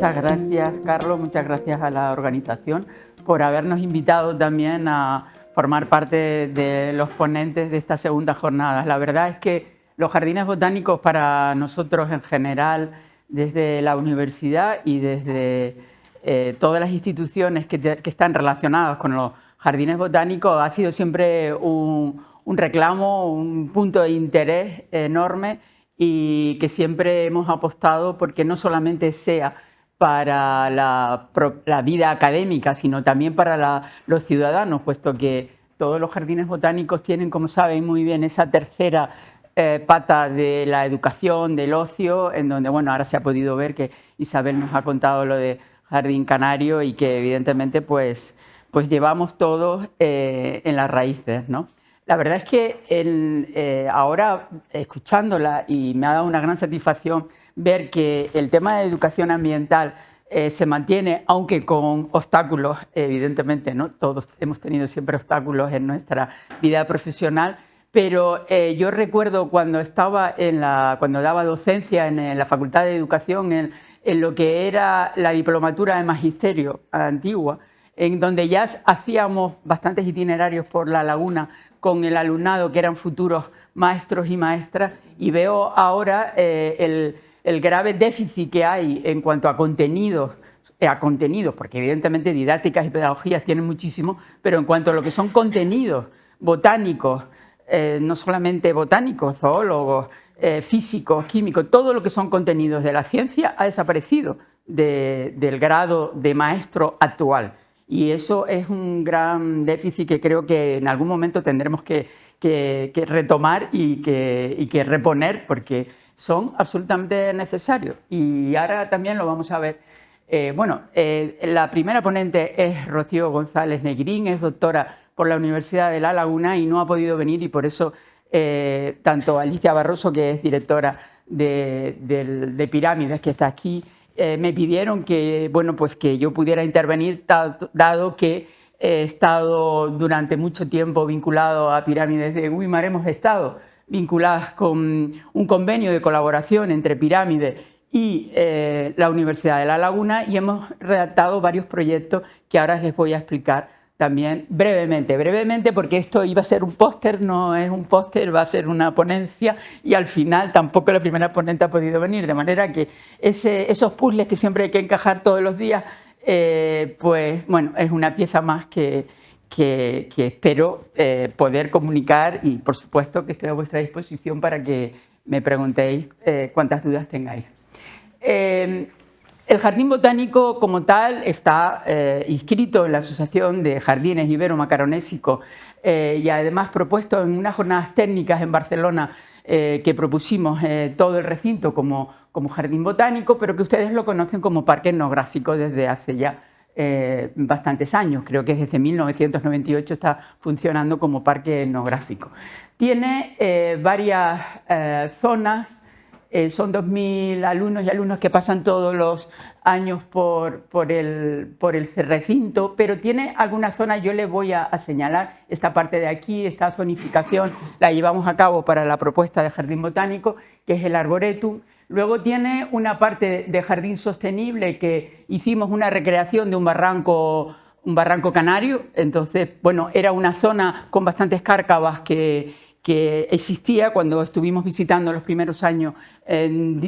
Muchas gracias, Carlos, muchas gracias a la organización por habernos invitado también a formar parte de los ponentes de esta segunda jornada. La verdad es que los jardines botánicos para nosotros en general, desde la universidad y desde todas las instituciones que están relacionadas con los jardines botánicos, ha sido siempre un reclamo, un punto de interés enorme y que siempre hemos apostado porque no solamente sea para la vida académica, sino también para los ciudadanos, puesto que todos los jardines botánicos tienen, como saben muy bien, esa tercera pata de la educación, del ocio, en donde, bueno, ahora se ha podido ver que Isabel nos ha contado lo de Jardín Canario y que evidentemente pues llevamos todos en las raíces, ¿no? La verdad es que ahora, escuchándola, y me ha dado una gran satisfacción ver que el tema de educación ambiental se mantiene, aunque con obstáculos, evidentemente, ¿no? Todos hemos tenido siempre obstáculos en nuestra vida profesional, pero yo recuerdo cuando cuando daba docencia en la Facultad de Educación, en lo que era la diplomatura de Magisterio antigua, en donde ya hacíamos bastantes itinerarios por la laguna con el alumnado que eran futuros maestros y maestras, y veo ahora el grave déficit que hay en cuanto a contenidos, porque evidentemente didácticas y pedagogías tienen muchísimo, pero en cuanto a lo que son contenidos botánicos, no solamente botánicos, zoólogos, físicos, químicos, todo lo que son contenidos de la ciencia ha desaparecido del grado de maestro actual. Y eso es un gran déficit que creo que en algún momento tendremos que retomar y que reponer, porque son absolutamente necesarios. Y ahora también lo vamos a ver. La primera ponente es Rocío González Negrín, es doctora por la Universidad de La Laguna y no ha podido venir, y por eso tanto Alicia Barroso, que es directora de Pirámides, que está aquí, me pidieron que yo pudiera intervenir, dado que he estado durante mucho tiempo vinculado a Pirámides de Güímar. Hemos estado vinculadas con un convenio de colaboración entre Pirámides y la Universidad de La Laguna, y hemos redactado varios proyectos que ahora les voy a explicar también brevemente, porque esto iba a ser un póster, no es un póster, va a ser una ponencia, y al final tampoco la primera ponente ha podido venir, de manera que esos puzzles que siempre hay que encajar todos los días, pues bueno, es una pieza más que espero poder comunicar, y por supuesto que estoy a vuestra disposición para que me preguntéis cuantas dudas tengáis. El jardín botánico como tal está inscrito en la Asociación de Jardines Ibero-Macaronésicos y además propuesto en unas jornadas técnicas en Barcelona que propusimos todo el recinto como jardín botánico, pero que ustedes lo conocen como parque etnográfico desde hace ya bastantes años. Creo que desde 1998 está funcionando como parque etnográfico. Tiene varias zonas. Son 2.000 alumnos y alumnas que pasan todos los años por el recinto, pero tiene algunas zonas. Yo les voy a señalar esta parte de aquí. Esta zonificación la llevamos a cabo para la propuesta de jardín botánico, que es el arboretum. Luego tiene una parte de jardín sostenible, que hicimos una recreación de un barranco canario. Entonces, bueno, era una zona con bastantes cárcavas que existía. Cuando estuvimos visitando los primeros años,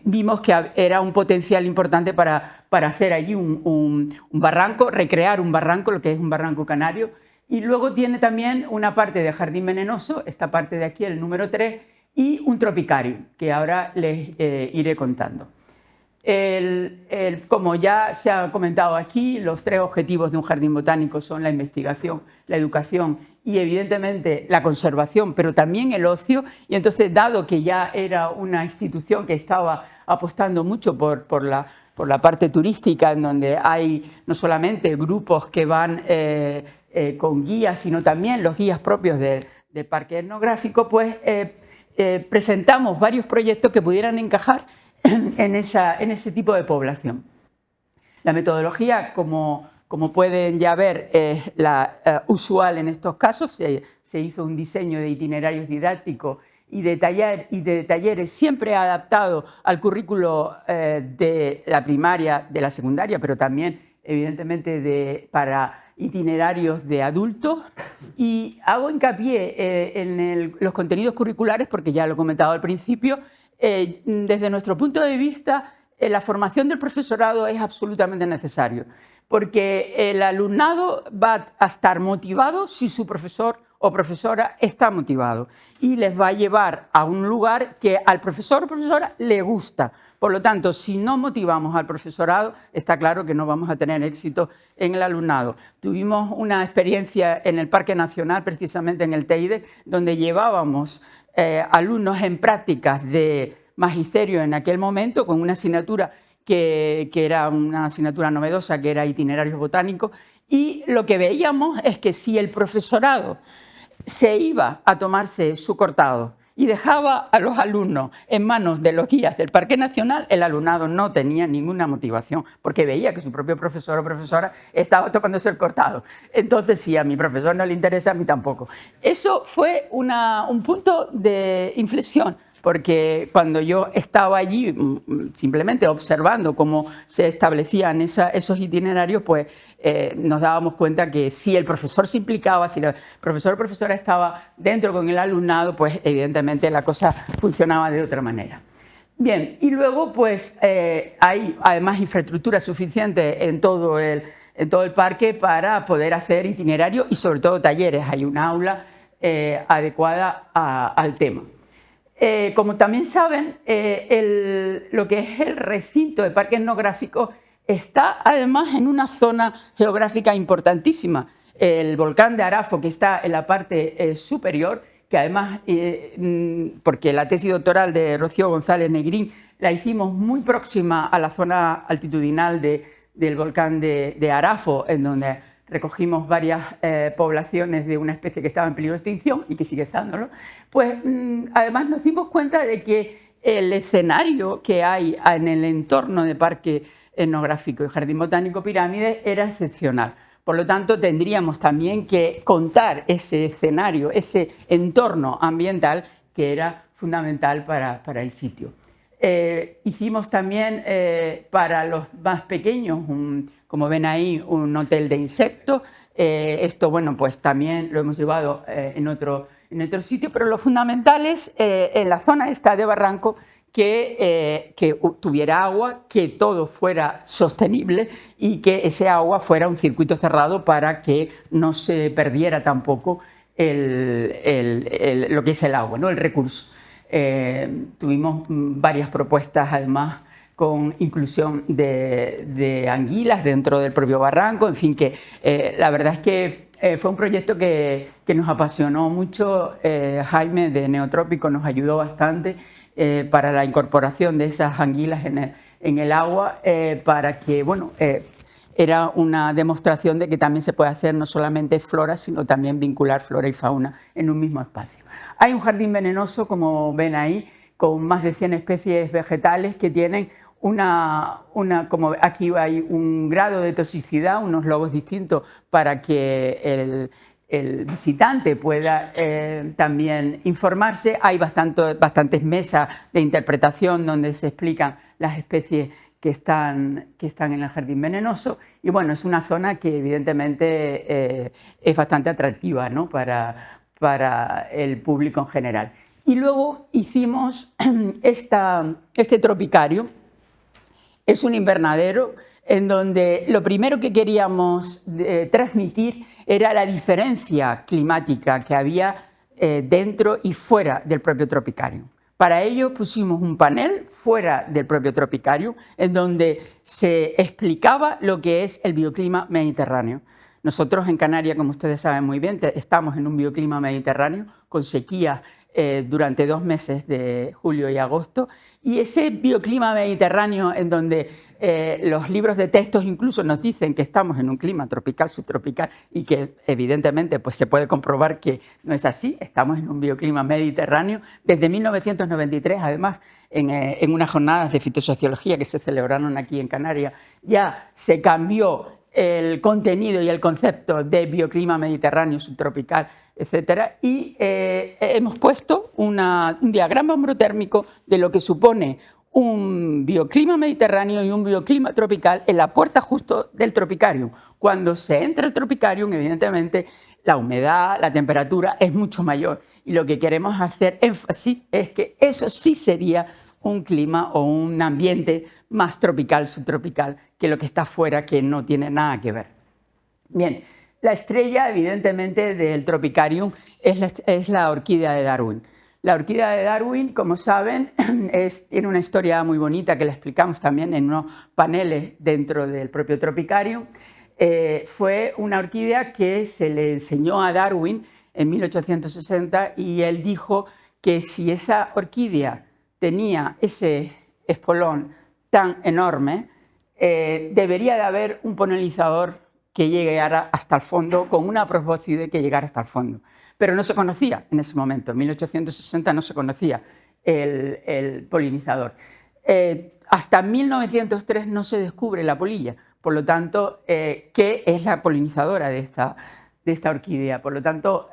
vimos que era un potencial importante para hacer allí un barranco, recrear un barranco, lo que es un barranco canario. Y luego tiene también una parte de jardín venenoso, esta parte de aquí, el número 3, y un tropicario, que ahora les iré contando. Como ya se ha comentado aquí, los 3 objetivos de un jardín botánico son la investigación, la educación y evidentemente la conservación, pero también el ocio. Y entonces, dado que ya era una institución que estaba apostando mucho por la parte turística, en donde hay no solamente grupos que van con guías, sino también los guías propios del parque etnográfico, pues presentamos varios proyectos que pudieran encajar en ese tipo de población. La metodología, como pueden ya ver, es la usual en estos casos. Se hizo un diseño de itinerarios didácticos y de talleres siempre adaptado al currículo de la primaria, de la secundaria, pero también, evidentemente, para itinerarios de adultos. Y hago hincapié en los contenidos curriculares, porque ya lo he comentado al principio. Desde nuestro punto de vista, la formación del profesorado es absolutamente necesario, porque el alumnado va a estar motivado si su profesor o profesora está motivado, y les va a llevar a un lugar que al profesor o profesora le gusta. Por lo tanto, si no motivamos al profesorado, está claro que no vamos a tener éxito en el alumnado. Tuvimos una experiencia en el Parque Nacional, precisamente en el Teide, donde llevábamos alumnos en prácticas de magisterio en aquel momento, con una asignatura que era una asignatura novedosa, que era itinerarios botánicos, y lo que veíamos es que si el profesorado se iba a tomarse su cortado y dejaba a los alumnos en manos de los guías del Parque Nacional, el alumnado no tenía ninguna motivación, porque veía que su propio profesor o profesora estaba tomándose el cortado. Entonces, si a mi profesor no le interesa, a mí tampoco. Eso fue un punto de inflexión, porque cuando yo estaba allí simplemente observando cómo se establecían esos itinerarios, pues nos dábamos cuenta que si el profesor se implicaba, si el profesor o profesora estaba dentro con el alumnado, pues evidentemente la cosa funcionaba de otra manera. Bien, y luego pues hay además infraestructura suficiente en todo el parque para poder hacer itinerarios y sobre todo talleres. Hay un aula adecuada al tema. Como también saben, lo que es el recinto de parque etnográfico está además en una zona geográfica importantísima. El volcán de Arafo, que está en la parte superior, que además, porque la tesis doctoral de Rocío González Negrín la hicimos muy próxima a la zona altitudinal del volcán de Arafo, en donde recogimos varias poblaciones de una especie que estaba en peligro de extinción y que sigue estándolo, pues además nos dimos cuenta de que el escenario que hay en el entorno de Parque Etnográfico y Jardín Botánico Pirámides era excepcional. Por lo tanto, tendríamos también que contar ese escenario, ese entorno ambiental que era fundamental para el sitio. Hicimos también para los más pequeños, como ven ahí, un hotel de insectos. Esto, bueno, pues también lo hemos llevado en otro sitio, pero lo fundamental es en la zona esta de Barranco que tuviera agua, que todo fuera sostenible y que ese agua fuera un circuito cerrado para que no se perdiera tampoco lo que es el agua, ¿no? El recurso. Tuvimos varias propuestas además con inclusión de anguilas dentro del propio barranco, en fin, que la verdad es que fue un proyecto que nos apasionó mucho. Jaime de Neotrópico nos ayudó bastante para la incorporación de esas anguilas en el agua, para que, bueno, era una demostración de que también se puede hacer no solamente flora, sino también vincular flora y fauna en un mismo espacio. Hay un jardín venenoso, como ven ahí, con más de 100 especies vegetales que tienen como aquí hay un grado de toxicidad, unos logos distintos para que el visitante pueda también informarse. Hay bastantes mesas de interpretación donde se explican las especies que están en el jardín venenoso, y bueno, es una zona que evidentemente es bastante atractiva, ¿no? para el público en general. Y luego hicimos este tropicario. Es un invernadero en donde lo primero que queríamos transmitir era la diferencia climática que había dentro y fuera del propio tropicario. Para ello pusimos un panel fuera del propio tropicario en donde se explicaba lo que es el bioclima mediterráneo. Nosotros en Canarias, como ustedes saben muy bien, estamos en un bioclima mediterráneo con sequías durante 2 meses de julio y agosto, y ese bioclima mediterráneo en donde los libros de textos incluso nos dicen que estamos en un clima tropical, subtropical, y que evidentemente pues, se puede comprobar que no es así, estamos en un bioclima mediterráneo. Desde 1993, además, en unas jornadas de fitosociología que se celebraron aquí en Canarias, ya se cambió el contenido y el concepto de bioclima mediterráneo, subtropical, etcétera, y hemos puesto un diagrama homotérmico de lo que supone un bioclima mediterráneo y un bioclima tropical en la puerta justo del Tropicarium. Cuando se entra el Tropicarium, evidentemente, la humedad, la temperatura es mucho mayor, y lo que queremos hacer énfasis es que eso sí sería un clima o un ambiente más tropical, subtropical, que lo que está fuera, que no tiene nada que ver. Bien, la estrella, evidentemente, del Tropicarium es la orquídea de Darwin. La orquídea de Darwin, como saben, tiene una historia muy bonita que la explicamos también en unos paneles dentro del propio Tropicarium. Fue una orquídea que se le enseñó a Darwin en 1860 y él dijo que si esa orquídea tenía ese espolón tan enorme, debería de haber un polinizador que llegara hasta el fondo, con una probóscide que llegara hasta el fondo. Pero no se conocía en ese momento, en 1860 no se conocía el polinizador. Hasta 1903 no se descubre la polilla, por lo tanto, que es la polinizadora de esta orquídea. Por lo tanto,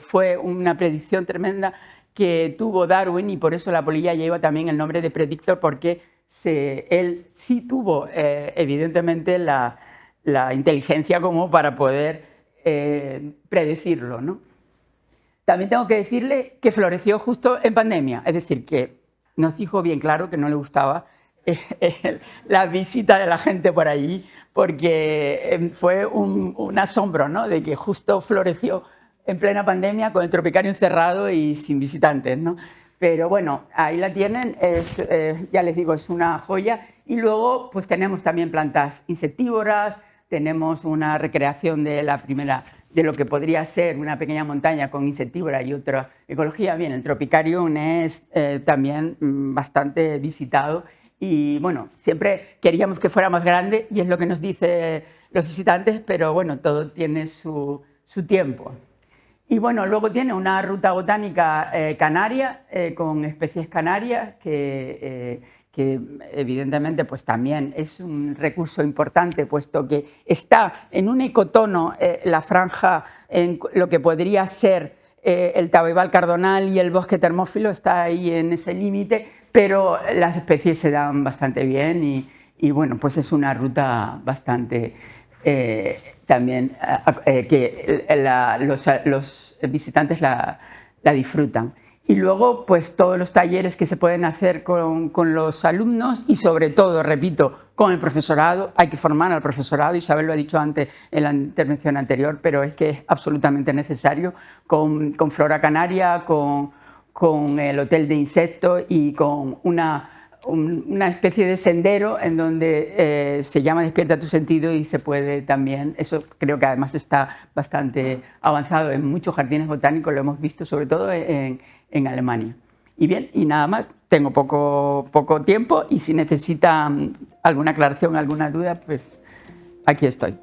fue una predicción tremenda que tuvo Darwin, y por eso la polilla lleva también el nombre de predictor, porque él sí tuvo evidentemente la inteligencia como para poder predecirlo, ¿no? También tengo que decirle que floreció justo en pandemia, es decir, que nos dijo bien claro que no le gustaba la visita de la gente por allí, porque fue un asombro, ¿no?, de que justo floreció en plena pandemia con el Tropicarium cerrado y sin visitantes, ¿no? Pero bueno, ahí la tienen, ya les digo, es una joya. Y luego pues tenemos también plantas insectívoras, tenemos una recreación de la primera, de lo que podría ser una pequeña montaña con insectívora y otra ecología. Bien, el Tropicarium es también bastante visitado, y bueno, siempre queríamos que fuera más grande y es lo que nos dicen los visitantes, pero bueno, todo tiene su tiempo. Y bueno, luego tiene una ruta botánica canaria, con especies canarias, que evidentemente pues también es un recurso importante, puesto que está en un ecotono la franja, en lo que podría ser el taboibal cardonal y el bosque termófilo, está ahí en ese límite, pero las especies se dan bastante bien, y bueno, pues es una ruta bastante también que los visitantes la disfrutan. Y luego, pues todos los talleres que se pueden hacer con los alumnos, y sobre todo, repito, con el profesorado. Hay que formar al profesorado, Isabel lo ha dicho antes en la intervención anterior, pero es que es absolutamente necesario, con Flora Canaria, con el Hotel de Insectos y con una especie de sendero en donde se llama Despierta tu sentido, y se puede también, eso creo que además está bastante avanzado en muchos jardines botánicos, lo hemos visto sobre todo en Alemania. Y bien, y nada más, tengo poco tiempo, y si necesitan alguna aclaración, alguna duda, pues aquí estoy.